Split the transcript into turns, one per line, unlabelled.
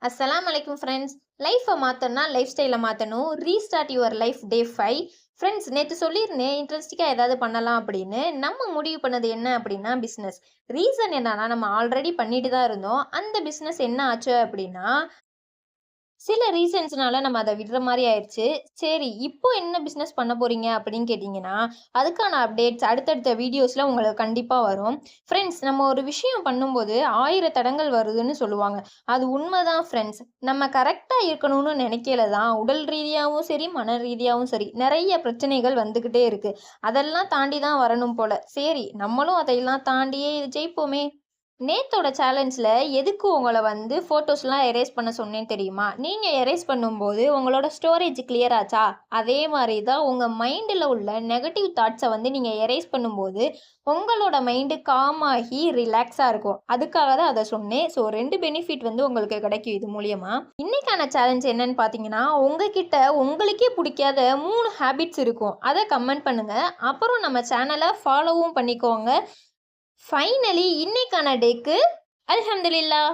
அஸ்ஸலாமு அலைக்கும் ஃப்ரெண்ட்ஸ். லைஃப்பை மாற்றணும்னா லைஃப் ஸ்டைலை மாற்றணும். Restart your life day 5. Friends, நேற்று சொல்லியிருந்தேன் இன்ட்ரெஸ்டிங்காக ஏதாவது பண்ணலாம் அப்படின்னு. நம்ம முடிவு பண்ணது என்ன அப்படின்னா பிஸ்னஸ். ரீசன் என்னன்னா, நம்ம ஆல்ரெடி பண்ணிட்டு தான் இருந்தோம். அந்த பிஸ்னஸ் என்ன ஆச்சு அப்படின்னா, சில ரீசன்ஸ்னால நம்ம அத விடுற மாரி ஆயிருச்சு. சரி, இப்போ என்ன பிசினஸ் பண்ண போறீங்க அப்படின்னு கேட்டீங்கன்னா, அதுக்கான அப்டேட்ஸ் அடுத்தடுத்த வீடியோஸ்ல உங்களுக்கு கண்டிப்பா வரும். ஃப்ரெண்ட்ஸ், நம்ம ஒரு விஷயம் பண்ணும்போது 1000 தடங்கல் வருதுன்னு சொல்லுவாங்க. அது உண்மதான் ஃப்ரெண்ட்ஸ். நம்ம கரெக்ட்டா இருக்கணும்னு நெனைக்கையில தான் உடல் ரீதியாவும் சரி, மன ரீதியாவும் சரி, நெறைய பிரச்சனைகள் வந்துகிட்டே இருக்கு. அதெல்லாம் தாண்டி தான் வரணும் போல. சரி, நம்மளும் அதையெல்லாம் தாண்டியே ஜெயிப்போமே! நேத்தோட சேலஞ்சில எதுக்கு உங்கள ஃபோட்டோஸ்லாம் எரேஸ் பண்ண சொன்னேன்னு தெரியுமா? நீங்க எரேஸ் பண்ணும்போது உங்களோட ஸ்டோரேஜ் கிளியர் ஆச்சா? அதே மாரி தான் உங்க மைண்டுல உள்ள நெகட்டிவ் தாட்ஸ நீங்க எரேஸ் பண்ணும்போது, உங்களோட மைண்டு காம் ஆகி ரிலாக்ஸா இருக்கும். அதுக்காக தான் அத சொன்னேன். ஸோ 2 பெனிஃபிட் உங்களுக்கு கிடைக்கும் இது மூலியமா. இன்னைக்கான சேலஞ்ச் என்னன்னு பார்த்தீங்கன்னா, உங்ககிட்ட உங்களுக்கே புடிக்காத 3 ஹேபிட்ஸ் இருக்கும். அத கமெண்ட் பண்ணுங்க. அப்புறம் நம்ம சேனல ஃபாலோவும் பண்ணிக்கோங்க. ஃபைனலி இன்னைக்கான டேக்கு அல்ஹம்துலில்லாஹ்.